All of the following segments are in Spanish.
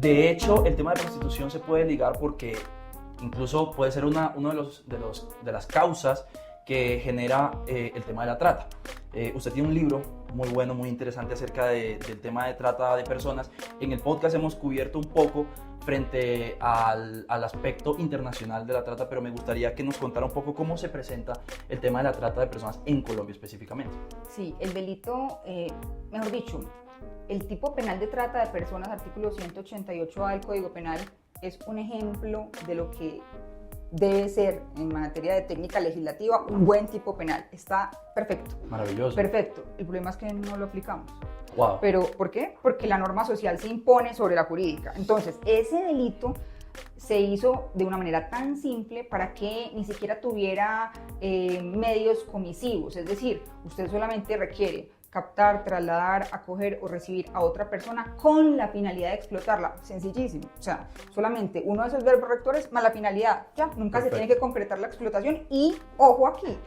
De hecho, el tema de prostitución se puede ligar porque incluso puede ser uno de las causas que genera el tema de la trata. Usted tiene un libro muy bueno, muy interesante acerca del tema de trata de personas. En el podcast hemos cubierto un poco frente al aspecto internacional de la trata, pero me gustaría que nos contara un poco cómo se presenta el tema de la trata de personas en Colombia específicamente. Sí, el delito, mejor dicho, el tipo penal de trata de personas, artículo 188A del Código Penal, es un ejemplo de lo que debe ser en materia de técnica legislativa un buen tipo penal. Está perfecto. Maravilloso. Perfecto. El problema es que no lo aplicamos. Wow. ¿Pero por qué? Porque la norma social se impone sobre la jurídica. Entonces, ese delito se hizo de una manera tan simple para que ni siquiera tuviera medios comisivos. Es decir, usted solamente requiere captar, trasladar, acoger o recibir a otra persona con la finalidad de explotarla. Sencillísimo. O sea, solamente uno de esos verbos rectores más la finalidad. Ya, nunca se tiene que concretar la explotación y, ojo aquí,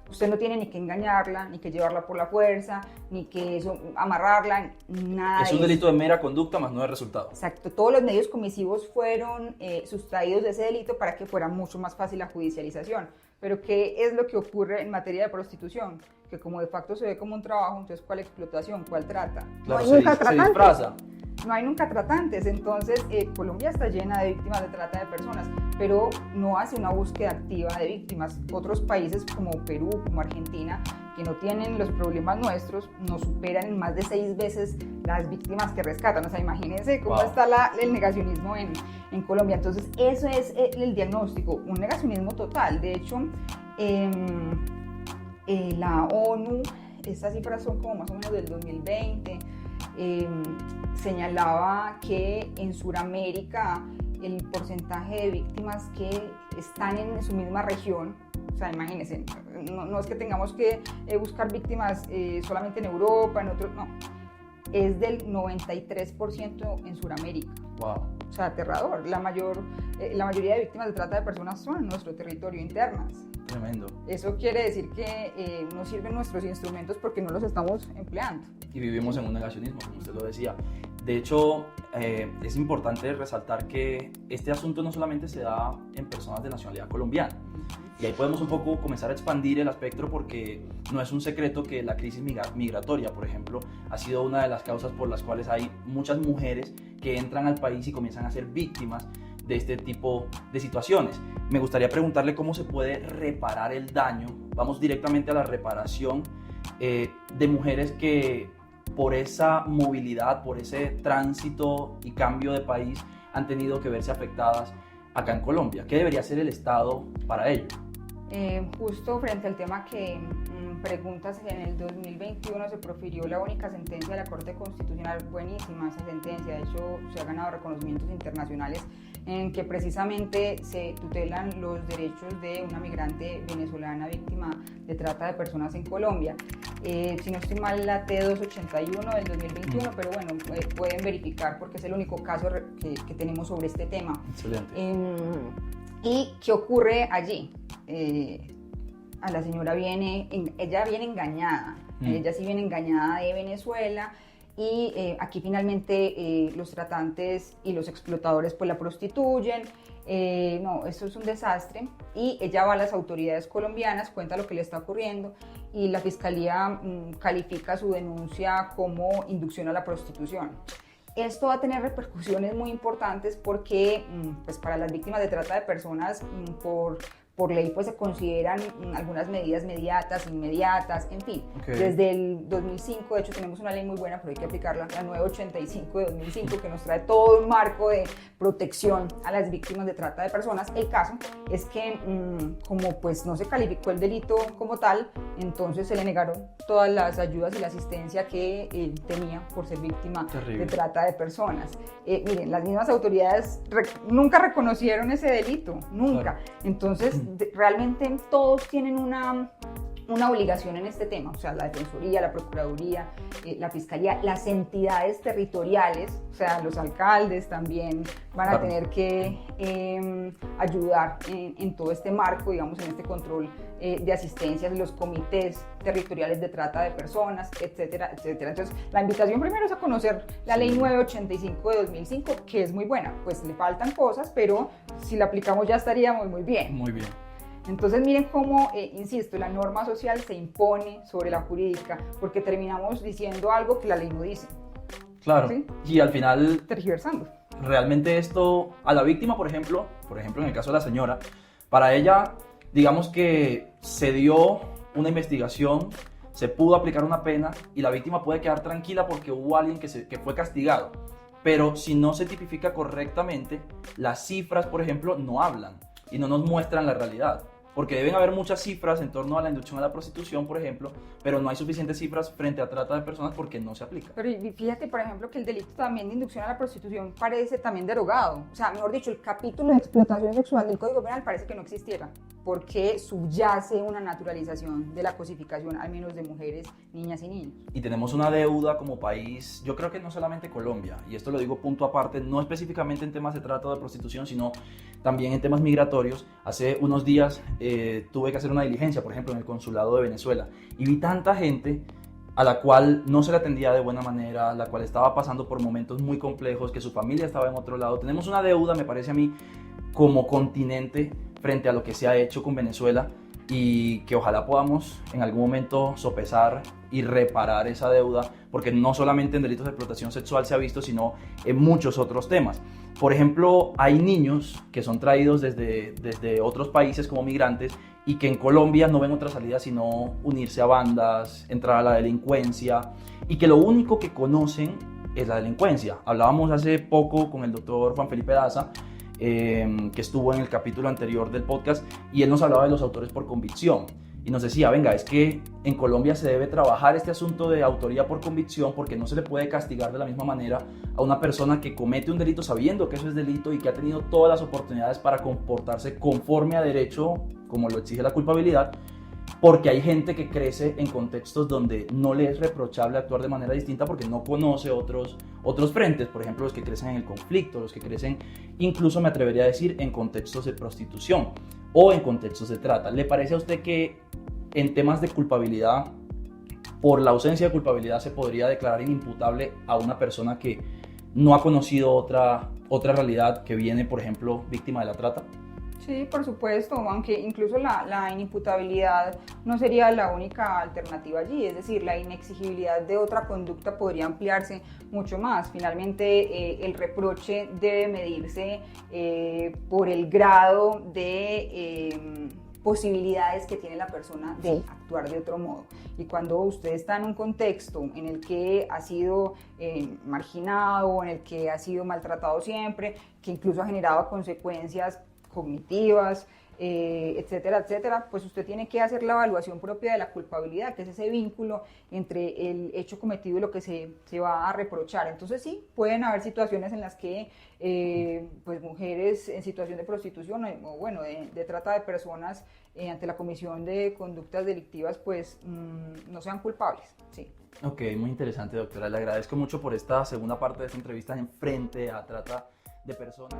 usted no tiene ni que engañarla, ni que llevarla por la fuerza, ni que amarrarla, nada. Es un delito de mera conducta más no de resultado. Exacto. Todos los medios comisivos fueron sustraídos de ese delito para que fuera mucho más fácil la judicialización. Pero ¿qué es lo que ocurre en materia de prostitución? Que como de facto se ve como un trabajo, entonces ¿cuál explotación? ¿Cuál trata? Claro, no hay nunca se disfraza. No hay nunca tratantes, entonces Colombia está llena de víctimas de trata de personas, pero no hace una búsqueda activa de víctimas. Otros países como Perú, como Argentina, que no tienen los problemas nuestros, nos superan en más de 6 veces las víctimas que rescatan. O sea, imagínense cómo está el negacionismo en Colombia. Entonces, eso es el diagnóstico, un negacionismo total. De hecho, la ONU, estas cifras son como más o menos del 2020, señalaba que en Sudamérica el porcentaje de víctimas que están en su misma región, o sea, imagínense, no es que tengamos que buscar víctimas solamente en Europa, en otros, no, es del 93% en Sudamérica. Wow. O sea, aterrador. La mayoría de víctimas de trata de personas son en nuestro territorio internas. Tremendo. Eso quiere decir que no sirven nuestros instrumentos porque no los estamos empleando. Y vivimos en un negacionismo, como usted lo decía. De hecho, es importante resaltar que este asunto no solamente se da en personas de nacionalidad colombiana. Y ahí podemos un poco comenzar a expandir el espectro porque no es un secreto que la crisis migratoria, por ejemplo, ha sido una de las causas por las cuales hay muchas mujeres que entran al país y comienzan a ser víctimas de este tipo de situaciones. Me gustaría preguntarle cómo se puede reparar el daño. Vamos directamente a la reparación de mujeres que por esa movilidad, por ese tránsito y cambio de país han tenido que verse afectadas acá en Colombia. ¿Qué debería hacer el Estado para ello? Justo frente al tema que preguntas, en el 2021 se profirió la única sentencia de la Corte Constitucional, buenísima esa sentencia, de hecho se ha ganado reconocimientos internacionales en que precisamente se tutelan los derechos de una migrante venezolana víctima de trata de personas en Colombia. Si no estoy mal, la T281 del 2021, pero bueno, pueden verificar porque es el único caso que tenemos sobre este tema. Excelente. ¿Y qué ocurre allí? A la señora ella viene engañada, ella sí viene engañada de Venezuela y aquí finalmente los tratantes y los explotadores pues la prostituyen. No, esto es un desastre y ella va a las autoridades colombianas, cuenta lo que le está ocurriendo y la fiscalía califica su denuncia como inducción a la prostitución. Esto va a tener repercusiones muy importantes porque pues para las víctimas de trata de personas por ley pues se consideran algunas medidas inmediatas, en fin. Okay. Desde el 2005, de hecho tenemos una ley muy buena, pero hay que aplicarla, la 985 de 2005, que nos trae todo un marco de protección a las víctimas de trata de personas. El caso es que como pues no se calificó el delito como tal, entonces se le negaron todas las ayudas y la asistencia que tenía por ser víctima de trata de personas. Miren, las mismas autoridades nunca reconocieron ese delito, nunca. Claro. Entonces, realmente todos tienen una obligación en este tema, o sea, la Defensoría, la Procuraduría, la Fiscalía, las entidades territoriales, o sea, los alcaldes también van a tener que ayudar en todo este marco, digamos, en este control de asistencias, los comités territoriales de trata de personas, etcétera, etcétera. Entonces, la invitación primero es a conocer la Ley 985 de 2005, que es muy buena, pues le faltan cosas, pero si la aplicamos ya estaríamos muy bien. Muy bien. Entonces miren cómo, insisto, la norma social se impone sobre la jurídica porque terminamos diciendo algo que la ley no dice. Claro, ¿sí? Y al final, tergiversando. Realmente esto, a la víctima, por ejemplo en el caso de la señora, para ella, digamos que se dio una investigación, se pudo aplicar una pena y la víctima puede quedar tranquila porque hubo alguien que fue castigado. Pero si no se tipifica correctamente, las cifras, por ejemplo, no hablan y no nos muestran la realidad. Porque deben haber muchas cifras en torno a la inducción a la prostitución, por ejemplo, pero no hay suficientes cifras frente a trata de personas porque no se aplica. Pero fíjate, por ejemplo, que el delito también de inducción a la prostitución parece también derogado. O sea, mejor dicho, el capítulo de explotación sexual del Código Penal parece que no existiera, porque subyace una naturalización de la cosificación, al menos de mujeres, niñas y niños. Y tenemos una deuda como país, yo creo que no solamente Colombia, y esto lo digo punto aparte, no específicamente en temas de trata o de prostitución, sino también en temas migratorios. Hace unos días tuve que hacer una diligencia, por ejemplo, en el consulado de Venezuela, y vi tanta gente a la cual no se le atendía de buena manera, la cual estaba pasando por momentos muy complejos, que su familia estaba en otro lado. Tenemos una deuda, me parece a mí, como continente frente a lo que se ha hecho con Venezuela, y que ojalá podamos en algún momento sopesar y reparar esa deuda, porque no solamente en delitos de explotación sexual se ha visto, sino en muchos otros temas. Por ejemplo, hay niños que son traídos desde otros países como migrantes y que en Colombia no ven otra salida sino unirse a bandas, entrar a la delincuencia, y que lo único que conocen es la delincuencia. Hablábamos hace poco con el doctor Juan Felipe Daza, que estuvo en el capítulo anterior del podcast, y él nos hablaba de los autores por convicción y nos decía, venga, es que en Colombia se debe trabajar este asunto de autoría por convicción, porque no se le puede castigar de la misma manera a una persona que comete un delito sabiendo que eso es delito y que ha tenido todas las oportunidades para comportarse conforme a derecho, como lo exige la culpabilidad, porque hay gente que crece en contextos donde no le es reprochable actuar de manera distinta porque no conoce otros frentes, por ejemplo, los que crecen en el conflicto, los que crecen, incluso me atrevería a decir, en contextos de prostitución o en contextos de trata. ¿Le parece a usted que en temas de culpabilidad, por la ausencia de culpabilidad, se podría declarar inimputable a una persona que no ha conocido otra realidad, que viene, por ejemplo, víctima de la trata? Sí, por supuesto, aunque incluso la inimputabilidad no sería la única alternativa allí, es decir, la inexigibilidad de otra conducta podría ampliarse mucho más. Finalmente, el reproche debe medirse por el grado de posibilidades que tiene la persona de actuar de otro modo. Y cuando usted está en un contexto en el que ha sido marginado, en el que ha sido maltratado siempre, que incluso ha generado consecuencias cognitivas, etcétera, etcétera, pues usted tiene que hacer la evaluación propia de la culpabilidad, que es ese vínculo entre el hecho cometido y lo que se va a reprochar. Entonces sí, pueden haber situaciones en las que pues mujeres en situación de prostitución o bueno, de trata de personas ante la comisión de conductas delictivas pues no sean culpables, sí. Ok, muy interesante, doctora. Le agradezco mucho por esta segunda parte de esta entrevista en Frente a Trata de Personas.